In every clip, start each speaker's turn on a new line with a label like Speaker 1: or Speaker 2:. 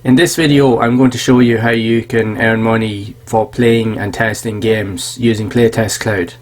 Speaker 1: In this video I'm going to show you how you can earn money for playing and testing games using Playtestcloud.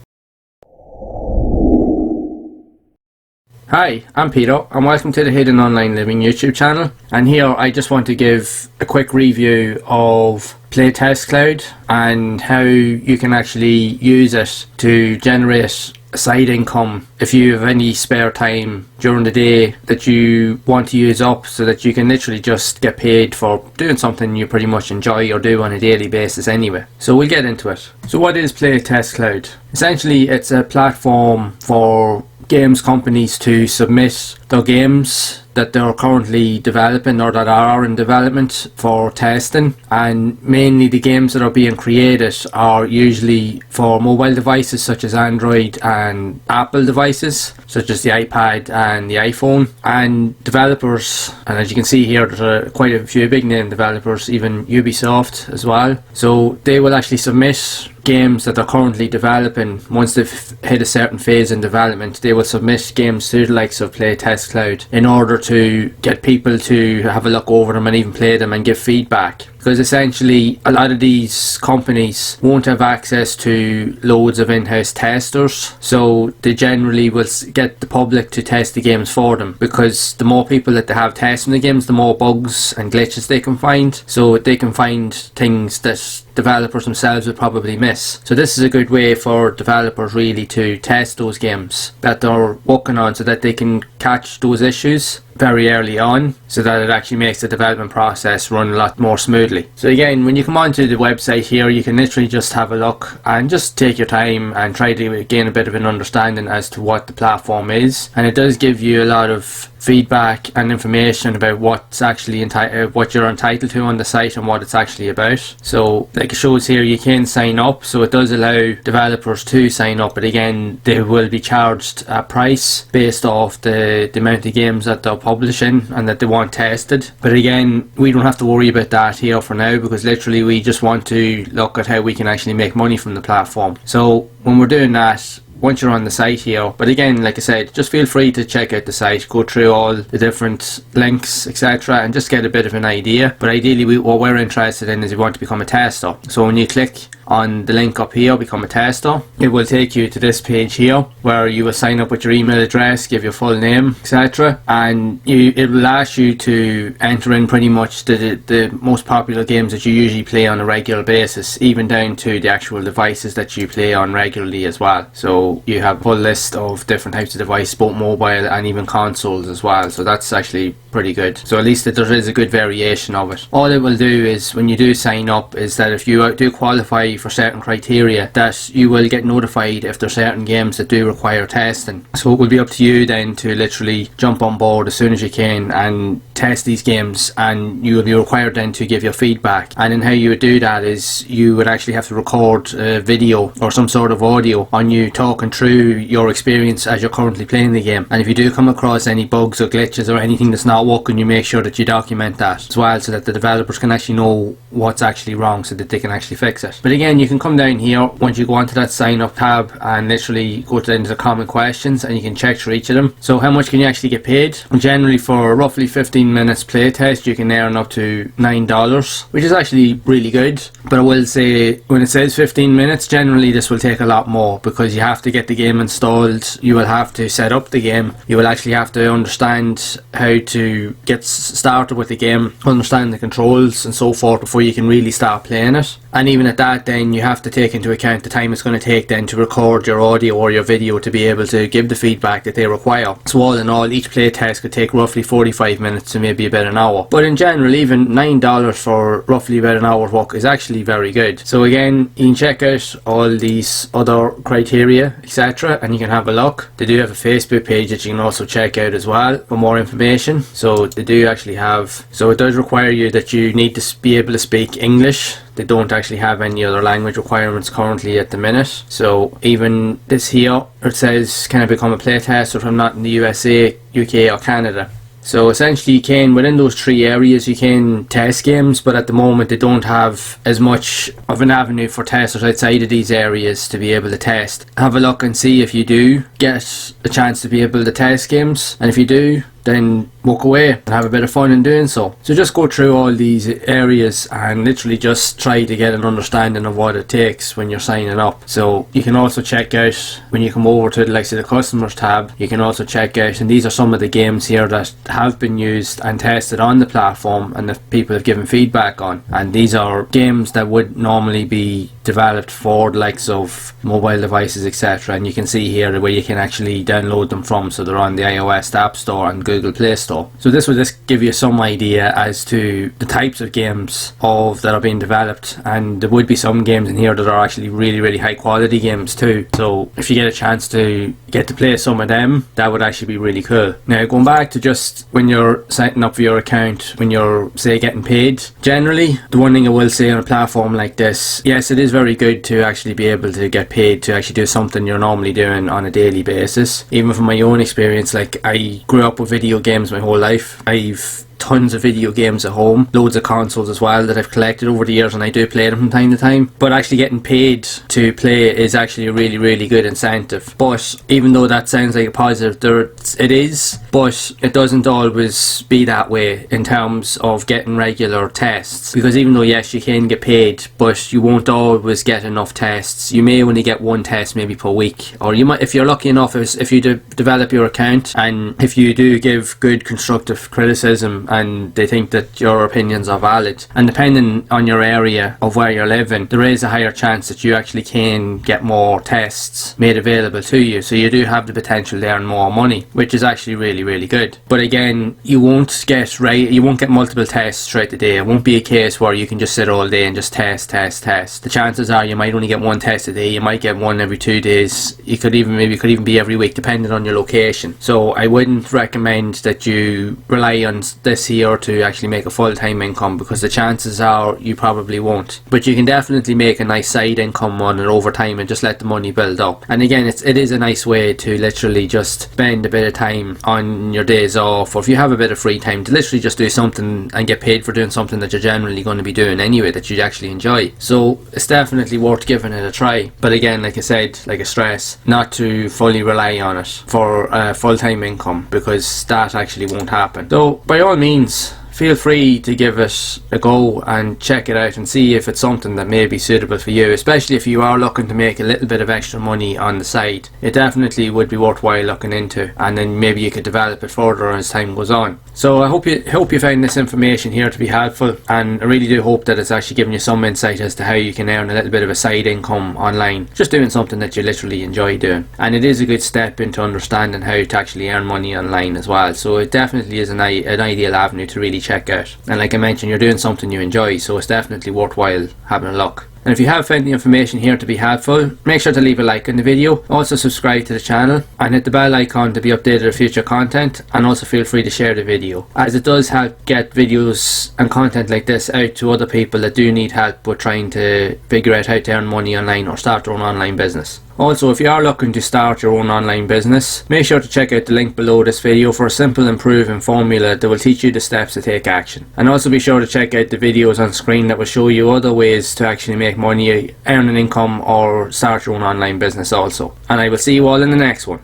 Speaker 1: Hi, I'm Peter and welcome to the Hidden Online Living YouTube channel, and here I just want to give a quick review of Playtestcloud and how you can actually use it to generate a side income if you have any spare time during the day that you want to use up, so that you can literally just get paid for doing something you pretty much enjoy or do on a daily basis anyway. So we'll get into it. So what is Playtestcloud? Essentially it's a platform for games companies to submit their games that they're currently developing or that are in development for testing, and mainly the games that are being created are usually for mobile devices such as Android and Apple devices such as the iPad and the iPhone, and developers, and as you can see here there's quite a few big name developers, even Ubisoft as well. So they will actually submit games that they're currently developing. Once they've hit a certain phase in development, they will submit games to the likes of Playtestcloud in order to get people to have a look over them and even play them and give feedback. Because essentially a lot of these companies won't have access to loads of in-house testers, so they generally will get the public to test the games for them, because the more people that they have testing the games, the more bugs and glitches they can find, so they can find things that developers themselves would probably miss. So this is a good way for developers really to test those games that they're working on, so that they can catch those issues very early on, so that it actually makes the development process run a lot more smoothly. So again, when you come onto the website here, you can literally just have a look and just take your time and try to gain a bit of an understanding as to what the platform is, and it does give you a lot of feedback and information about what's actually what you're entitled to on the site and what it's actually about. So like it shows here, you can sign up, so it does allow developers to sign up, but again they will be charged a price based off the amount of games that they're publishing and that they want tested. But again, we don't have to worry about that here for now, because literally we just want to look at how we can actually make money from the platform. So when we're doing that, once you're on the site here, but again, like I said, just feel free to check out the site, go through all the different links, etc., and just get a bit of an idea. But ideally what we're interested in is we want to become a tester. So when you click on the link up here, become a tester, it will take you to this page here where you will sign up with your email address, give your full name, etc., and it will ask you to enter in pretty much the most popular games that you usually play on a regular basis, even down to the actual devices that you play on regularly as well. So you have a full list of different types of devices, both mobile and even consoles as well, so that's actually pretty good. So at least that there is a good variation of it. All it will do is, when you do sign up, is that if you do qualify for certain criteria, that you will get notified if there are certain games that do require testing. So it will be up to you then to literally jump on board as soon as you can and test these games, and you will be required then to give your feedback. And then how you would do that is you would actually have to record a video or some sort of audio on you talking through your experience as you're currently playing the game. And if you do come across any bugs or glitches or anything that's not working, you make sure that you document that as well, so that the developers can actually know what's actually wrong, so that they can actually fix it. But again, you can come down here once you go onto that sign up tab and literally go to the common questions, and you can check through each of them. So how much can you actually get paid? Generally for roughly 15 minutes playtest you can earn up to $9, which is actually really good. But I will say, when it says 15 minutes, generally this will take a lot more, because you have to get the game installed, you will have to set up the game, you will actually have to understand how to get started with the game, understand the controls and so forth before you can really start playing it. And even at that, then you have to take into account the time it's going to take then to record your audio or your video to be able to give the feedback that they require. So all in all, each playtest could take roughly 45 minutes to maybe about an hour. But in general, even $9 for roughly about an hour's work is actually very good. So again, you can check out all these other criteria, etc., and you can have a look. They do have a Facebook page that you can also check out as well for more information. So they do actually have, so it does require you that you need to be able to speak English. They don't actually have any other language requirements currently at the minute. So even this here, it says, can I become a playtester if I'm not in the USA, UK or Canada? So essentially you can, within those three areas, you can test games, but at the moment they don't have as much of an avenue for testers outside of these areas to be able to test. Have a look and see if you do get a chance to be able to test games, and if you do, then walk away and have a bit of fun in doing so. So just go through all these areas and literally just try to get an understanding of what it takes when you're signing up. So you can also check out, when you come over to the customers tab, you can also check out, and these are some of the games here that have been used and tested on the platform and that people have given feedback on. And these are games that would normally be developed for the likes of mobile devices, etc. And you can see here where you can actually download them from, so they're on the iOS App Store and Google Play Store. So this will just give you some idea as to the types of games that are being developed, and there would be some games in here that are actually really high quality games too. So if you get a chance to get to play some of them, that would actually be really cool. Now, going back to just when you're setting up for your account, when you're, say, getting paid, generally the one thing I will say on a platform like this, yes, it is very good to actually be able to get paid to actually do something you're normally doing on a daily basis. Even from my own experience, like, I grew up with video games my whole life. I've tons of video games at home, loads of consoles as well that I've collected over the years, and I do play them from time to time. But actually getting paid to play is actually a really good incentive. But even though that sounds like a positive, it is, but it doesn't always be that way in terms of getting regular tests. Because even though, yes, you can get paid, but you won't always get enough tests. You may only get one test maybe per week, or you might, if you're lucky enough, if you develop your account and if you do give good constructive criticism and they think that your opinions are valid, and depending on your area of where you're living, there is a higher chance that you actually can get more tests made available to you. So you do have the potential to earn more money, which is actually really good. But again, you won't get multiple tests throughout the day. It won't be a case where you can just sit all day and just test. The chances are you might only get one test a day. You might get one every 2 days. It could even be every week, depending on your location. So I wouldn't recommend that you rely on this here to actually make a full-time income, because the chances are you probably won't. But you can definitely make a nice side income on it over time and just let the money build up. And again, it is a nice way to literally just spend a bit of time on your days off, or if you have a bit of free time, to literally just do something and get paid for doing something that you're generally going to be doing anyway, that you actually enjoy. So it's definitely worth giving it a try. But again, like I said, like I stress, not to fully rely on it for a full-time income, because that actually won't happen. So by all means, feel free to give it a go and check it out and see if it's something that may be suitable for you, especially if you are looking to make a little bit of extra money on the side. It definitely would be worthwhile looking into, and then maybe you could develop it further as time goes on. So I hope you found this information here to be helpful, and I really do hope that it's actually giving you some insight as to how you can earn a little bit of a side income online, just doing something that you literally enjoy doing. And it is a good step into understanding how to actually earn money online as well. So it definitely is an ideal avenue to really check out. And like I mentioned, you're doing something you enjoy, so it's definitely worthwhile having a look. And if you have found the information here to be helpful, make sure to leave a like on the video, also subscribe to the channel and hit the bell icon to be updated with future content, and also feel free to share the video, as it does help get videos and content like this out to other people that do need help with trying to figure out how to earn money online or start their own online business. Also, if you are looking to start your own online business, make sure to check out the link below this video for a simple and proven formula that will teach you the steps to take action. And also be sure to check out the videos on screen that will show you other ways to actually make money, earn an income, or start your own online business also. And I will see you all in the next one.